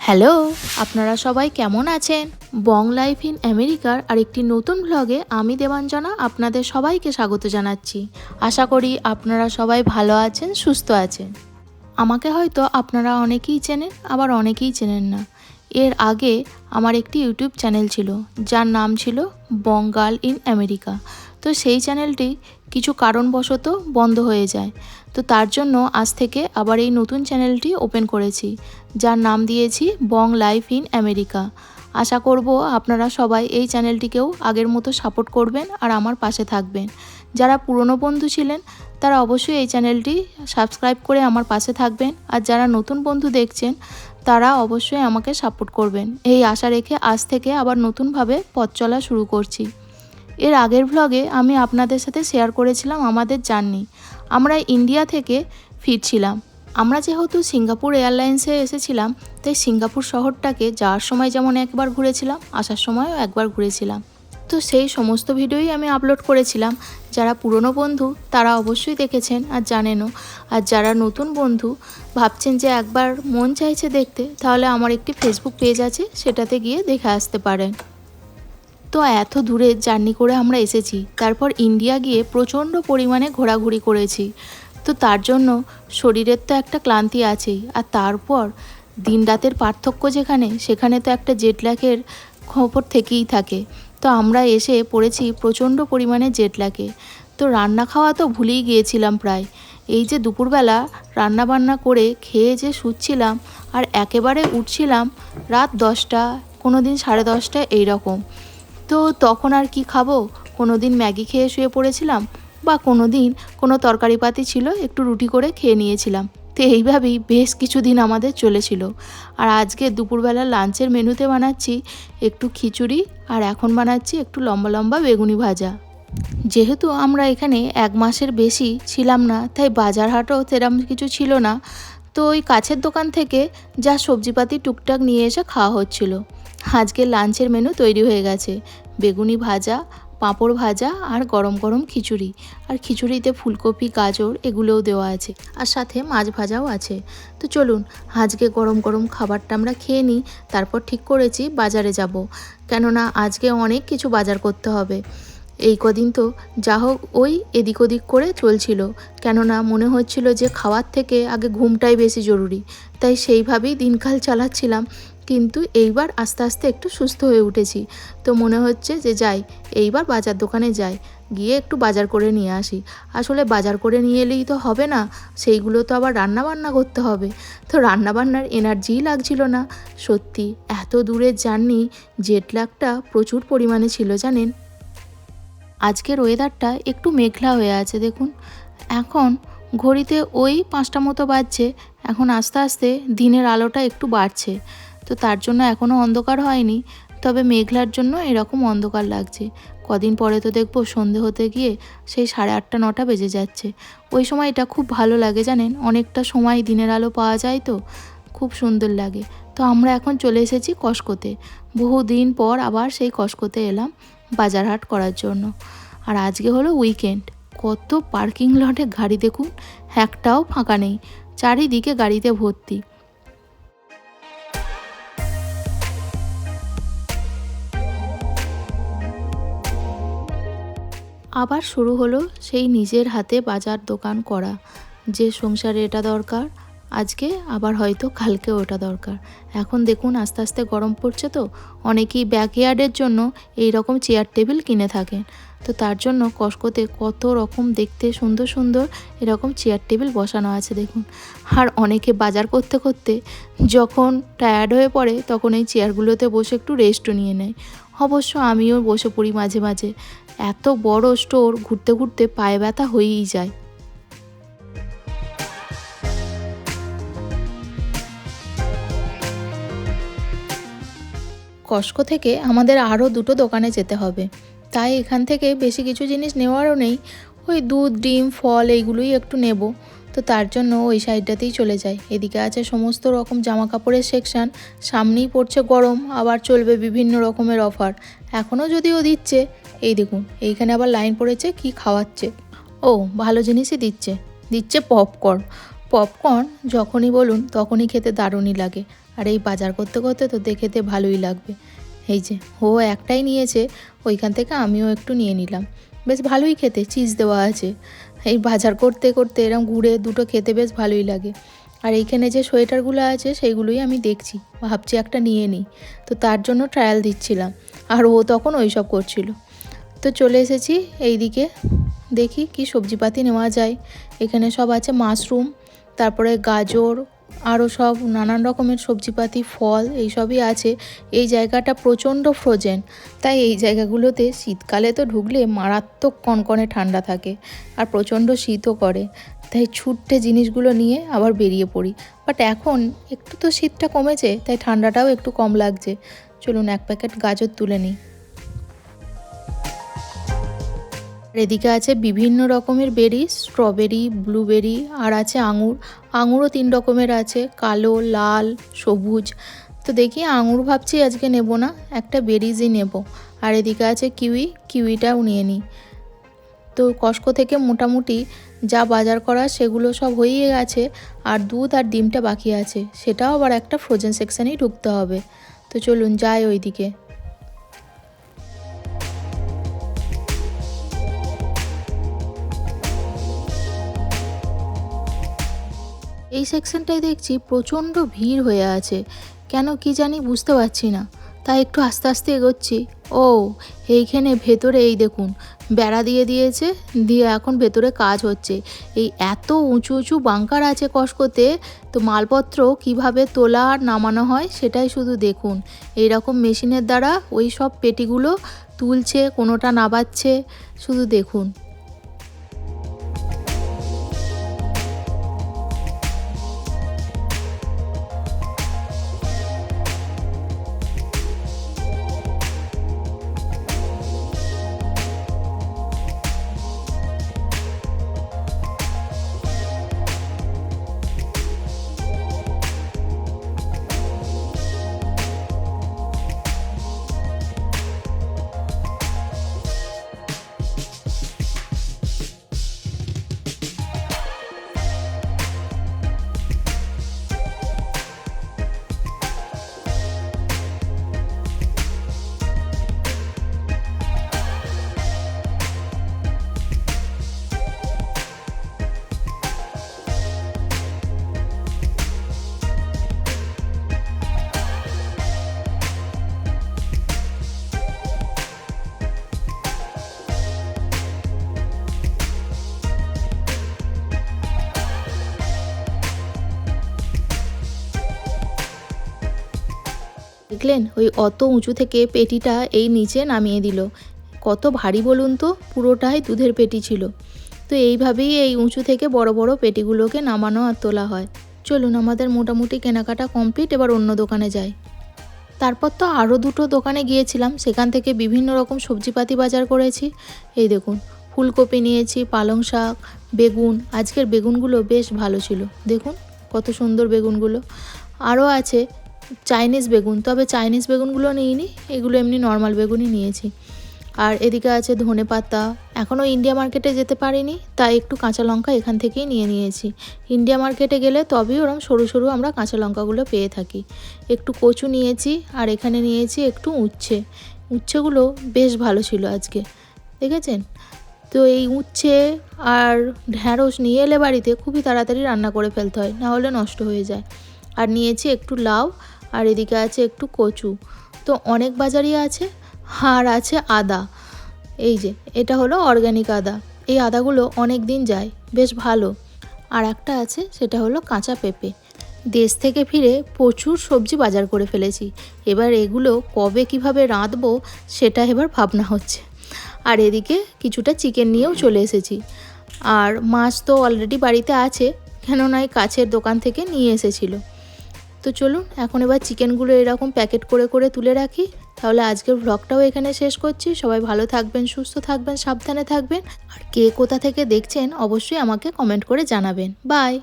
Hello, আপনারা সবাই কেমন আছেন? বং লাইফ ইন আমেরিকার আরেকটি নতুন ব্লগে আমি দেবাঞ্জনা আপনাদের সবাইকে স্বাগত জানাচ্ছি। আশা করি আপনারা সবাই ভালো আছেন, সুস্থ আছেন। আমাকে হয়তো আপনারা অনেকেই চেনেন, আবার অনেকেই চেনেন না। এর আগে আমার একটি ইউটিউব চ্যানেল ছিল, যার নাম ছিল বং গার্ল ইন আমেরিকা। তো সেই চ্যানেলটি কিছু কারণবশত বন্ধ হয়ে যায়। তো তার জন্য আজ থেকে আবার এই নতুন চ্যানেলটি ওপেন করেছি, যার নাম দিয়েছি বং লাইফ ইন আমেরিকা। আশা করব আপনারা সবাই এই চ্যানেলটিকেও আগের মতো সাপোর্ট করবেন আর আমার পাশে থাকবেন। যারা পুরনো বন্ধু ছিলেন তারা অবশ্যই এই চ্যানেলটি সাবস্ক্রাইব করে আমার পাশে থাকবেন, আর যারা নতুন বন্ধু দেখছেন তারা অবশ্যই আমাকে সাপোর্ট করবেন। এই আশা রেখে আজ থেকে আবার নতুনভাবে পথ চলা শুরু করছি। এর আগের ভ্লগে আমি আপনাদের সাথে শেয়ার করেছিলাম আমাদের জার্নি। আমরা ইন্ডিয়া থেকে ফিরছিলাম। আমরা যেহেতু সিঙ্গাপুর এয়ারলাইন্সে এসেছিলাম, তাই সিঙ্গাপুর শহরটাকে যাওয়ার সময় যেমন একবার ঘুরেছিলাম, আসার সময়ও একবার ঘুরেছিলাম। তো সেই সমস্ত ভিডিওই আমি আপলোড করেছিলাম। যারা পুরনো বন্ধু তারা অবশ্যই দেখেছেন আর জানেনও, আর যারা নতুন বন্ধু ভাবছেন যে একবার মন চাইছে দেখতে, তাহলে আমার একটি ফেসবুক পেজ আছে, সেটাতে গিয়ে দেখে আসতে পারেন। তো এত দূরে জার্নি করে আমরা এসেছি, তারপর ইন্ডিয়া গিয়ে প্রচণ্ড পরিমাণে ঘোরাঘুরি করেছি। তো তার জন্য শরীরের তো একটা ক্লান্তি আছেই, আর তারপর দিন রাতের পার্থক্য সেখানে তো একটা জেটল্যাগের খবর থেকেই থাকে। তো আমরা এসে পড়েছি প্রচণ্ড পরিমাণে জেটল্যাগে। তো রান্না খাওয়া তো ভুলেই গিয়েছিলাম প্রায়। এই যে দুপুরবেলা রান্না বান্না করে খেয়ে যে শুচ্ছিলাম আর একেবারে উঠছিলাম রাত 10টা, কোনো দিন 10:30 এইরকম। তো তখন আর কি খাবো, কোনো দিন ম্যাগি খেয়ে শুয়ে পড়েছিলাম, বা কোনো দিন কোনো তরকারিপাতি ছিল একটু রুটি করে খেয়ে নিয়েছিলাম। তো এইভাবেই বেশ কিছুদিন আমাদের চলেছিল। আর আজকে দুপুরবেলা লাঞ্চের মেনুতে বানাচ্ছি একটু খিচুড়ি, আর এখন বানাচ্ছি একটু লম্বা লম্বা বেগুনি ভাজা। যেহেতু আমরা এখানে 1 মাসের বেশি ছিলাম না, তাই বাজার হাটও সেরকম কিছু ছিল না। তো ওই কাছের দোকান থেকে যা সবজিপাতি টুকটাক নিয়ে এসে খাওয়া হচ্ছিল। আজকে লাঞ্চের মেনু তৈরি হয়ে গেছে, বেগুনি ভাজা, পাঁপড় ভাজা আর গরম গরম খিচুড়ি। আর খিচুড়িতে ফুলকপি, গাজর এগুলোও দেওয়া আছে, আর সাথে মাছ ভাজাও আছে। তো চলুন আজকে গরম গরম খাবারটা আমরা খেয়ে নিই। তারপর ঠিক করেছি বাজারে যাব, কেননা আজকে অনেক কিছু বাজার করতে হবে। এই কদিন তো যা হোক ওই এদিক ওদিক করে চলছিল, কেননা মনে হচ্ছিল যে খাওয়ার থেকে আগে ঘুমটাই বেশি জরুরি। তাই সেইভাবেই দিনকাল চালাচ্ছিলাম, কিন্তু এইবার আস্তে আস্তে একটু সুস্থ হয়ে উঠেছি। তো মনে হচ্ছে যে যাই, এইবার বাজার দোকানে যাই, গিয়ে একটু বাজার করে নিয়ে আসি। আসলে বাজার করে নিয়ে এলেই তো হবে না, সেইগুলো তো আবার রান্না বান্না করতে হবে। তো রান্না বান্নার এনার্জিই লাগছিল না। সত্যি এত দূরের জার্নি, জেটল্যাগটা প্রচুর পরিমাণে ছিল জানেন। আজকের ওয়েদারটা একটু মেঘলা হয়ে আছে দেখুন। এখন ঘড়িতে ওই 5টা মতো বাজছে। এখন আস্তে আস্তে দিনের আলোটা একটু বাড়ছে। তো তার জন্য এখনও অন্ধকার হয়নি, তবে মেঘলার জন্য এরকম অন্ধকার লাগছে। কদিন পরে তো দেখবো সন্ধে হতে গিয়ে সেই 8:30 9টা বেজে যাচ্ছে। ওই সময়টা খুব ভালো লাগে জানেন, অনেকটা সময় দিনের আলো পাওয়া যায়, তো খুব সুন্দর লাগে। তো আমরা এখন চলে এসেছি কস্কোতে। বহুদিন পর আবার সেই কস্কোতে এলাম বাজার হাট করার জন্য। আর আজকে হলো উইকেন্ড। কত পার্কিং লটে গাড়ি দেখুন, একটাও ফাঁকা নেই, চারিদিকে গাড়িতে ভর্তি। আবার শুরু হলো সেই নিজের হাতে বাজার দোকান করা, যে সংসারে এটা দরকার আজকে আবার হয়তো কালকে ওটা দরকার। এখন দেখুন আস্তে আস্তে গরম পড়ছে, তো অনেকেই ব্যাকইয়ার্ডের জন্য এই রকম চেয়ার টেবিল কিনে থাকেন। তো তার জন্য কস্কোতে কত রকম দেখতে সুন্দর সুন্দর এরকম চেয়ার টেবিল বসানো আছে দেখুন। আর অনেকে বাজার করতে করতে যখন টায়ার্ড হয়ে পড়ে, তখন এই চেয়ারগুলোতে বসে একটু রেস্টও নিয়ে নেয়। অবশ্য আমিও বসে পড়ি মাঝে মাঝে। এত বড় স্টোর, ঘুরতে ঘুরতে পায়ে ব্যথা হয়েই যায়। কস্কো থেকে আমাদের আরও 2টো দোকানে যেতে হবে, তাই এখান থেকে বেশি কিছু জিনিস নেওয়ারও নেই। ওই দুধ, ডিম, ফল এইগুলোই একটু নেব। তো তার জন্য ওই সাইডটাতেই চলে যাই। এদিকে আছে সমস্ত রকম জামা কাপড়ের সেকশান, সামনেই পড়ছে গরম, আবার চলবে বিভিন্ন রকমের অফার। এখনও যদিও দিচ্ছে, এই দেখুন এইখানে আবার লাইন পড়েছে কি খাওয়াচ্ছে। ও ভালো জিনিসই দিচ্ছে, দিচ্ছে পপকর্ন। পপকর্ন যখনই বলুন তখনই খেতে দারুণই লাগে। আর এই বাজার করতে করতে তো দেখতে ভালোই লাগবে। এই যে ও একটাই নিয়েছে, ওইখান থেকে আমিও একটু নিয়ে নিলাম। বেশ ভালোই খেতে, চিজ দেওয়া আছে। এই বাজার করতে করতে এরকম ঘুরে দুটো খেতে বেশ ভালোই লাগে। আর এইখানে যে সোয়েটারগুলো আছে সেইগুলোই আমি দেখছি, ভাবছি একটা নিয়ে নিই। তো তার জন্য ট্রায়াল দিচ্ছিলাম, আর ও তখন ওই সব করছিল। তো চলে এসেছি এইদিকে, দেখি কি সবজিপাতি নেওয়া যায়। এখানে সব আছে মাশরুম, তারপরে গাজর, আরও সব নানান রকমের সবজিপাতি, ফল, এইসবই আছে। এই জায়গাটা প্রচণ্ড ফ্রোজেন, তাই এই জায়গাগুলোতে শীতকালে তো ঢুকলে মারাত্মক কনকনে ঠান্ডা থাকে আর প্রচণ্ড শীতও করে। তাই ছুট্টে জিনিসগুলো নিয়ে আবার বেরিয়ে পড়ি। বাট এখন একটু তো শীতটা কমেছে, তাই ঠান্ডাটাও একটু কম লাগছে। চলুন এক প্যাকেট গাজর তুলে নিই। এদিকে আছে বিভিন্ন রকমের বেরি, স্ট্রবেরি, ব্লুবেরি, আর আছে আঙুর। আঙুরও 3 রকমের আছে, কালো, লাল, সবুজ। তো দেখি আঙুর ভাবছি আজকে নেব না, একটা বেরিজই নেব। আর এদিকে আছে কিউই, কিউইটাও নিয়ে নিই। তো কস্টকো থেকে মোটামুটি যা বাজার করা সেগুলো সব হয়েই গেছে, আর দুধ আর ডিমটা বাকি আছে, সেটাও আবার একটা ফ্রোজেন সেকশানেই ঢুকতে হবে। তো চলুন যাই ওইদিকে। এই সেকশনটায় দেখছি প্রচণ্ড ভিড় হয়ে আছে, কেন কি জানি বুঝতে পারছি না। তাই একটু আস্তে আস্তে এগোচ্ছি। ও এইখানে ভেতরে এই দেখুন বেড়া দিয়ে দিয়েছে, দিয়ে এখন ভেতরে কাজ হচ্ছে। এই এত উঁচু উঁচু বাঙ্কার আছে কস্টকোতে, তো মালপত্র কিভাবে তোলা আর নামানো হয় সেটাই শুধু দেখুন। এই রকম মেশিনের দ্বারা ওই সব পেটিগুলো তুলছে, কোনোটা নাবাচ্ছে, শুধু দেখুন। দেখলেন ওই অত উঁচু থেকে পেটিটা এই নিচে নামিয়ে দিল। কত ভারী বলুন তো, পুরোটাই দুধের পেটি ছিল। তো এইভাবেই এই উঁচু থেকে বড় বড় পেটিগুলোকে নামানো আর তোলা হয়। চলুন আমাদের মোটামুটি কেনাকাটা কমপ্লিট, এবার অন্য দোকানে যাই। তারপর তো আরও দুটো দোকানে গিয়েছিলাম, সেখান থেকে বিভিন্ন রকম সবজিপাতি বাজার করেছি। এই দেখুন ফুলকপি নিয়েছি, পালং শাক, বেগুন। আজকের বেগুনগুলো বেশ ভালো ছিল, দেখুন কত সুন্দর বেগুনগুলো। আরও আছে চাইনিজ বেগুন, তবে চাইনিজ বেগুনগুলো নিইনি, এগুলো এমনি নর্মাল বেগুনই নিয়েছি। আর এদিকে আছে ধনেপাতা। এখনও ইন্ডিয়া মার্কেটে যেতে পারিনি, তাই একটু কাঁচা লঙ্কা এখান থেকেই নিয়ে নিয়েছি। ইন্ডিয়া মার্কেটে গেলে তবেই ওরকম সরু সরু আমরা কাঁচা লঙ্কাগুলো পেয়ে থাকি। একটু কচু নিয়েছি, আর এখানে নিয়েছি একটু উচ্ছে। উচ্ছেগুলো বেশ ভালো ছিল আজকে, দেখেছেন তো। এই উচ্ছে আর ঢ্যাঁড়স নিয়ে এলে বাড়িতে খুবই তাড়াতাড়ি রান্না করে ফেলতে হয়, না হলে নষ্ট হয়ে যায়। আর নিয়েছি একটু লাউ, আর এদিকে আছে একটু কচু। তো অনেক বাজারই আছে। আর আছে আদা, এই যে এটা হলো অর্গ্যানিক আদা। এই আদাগুলো অনেক দিন যায়, বেশ ভালো। আর একটা আছে, সেটা হলো কাঁচা পেঁপে। দেশ থেকে ফিরে প্রচুর সবজি বাজার করে ফেলেছি, এবার এগুলো কবে কিভাবে রাঁধবো সেটা এবার ভাবনা হচ্ছে। আর এদিকে কিছুটা চিকেন নিয়েও চলে এসেছি। আর মাছ তো অলরেডি বাড়িতে আছে, কেননা এই কাছের দোকান থেকে নিয়ে এসেছিলো। তো চলুন এখন এবার চিকেনগুলো এরকম প্যাকেট করে করে তুলে রাখি। তাহলে আজকের ভ্লগটাও এখানে শেষ করছি। সবাই ভালো থাকবেন, সুস্থ থাকবেন, সাবধানে থাকবেন। আর কে কোথা থেকে দেখছেন অবশ্যই আমাকে কমেন্ট করে জানাবেন। বাই।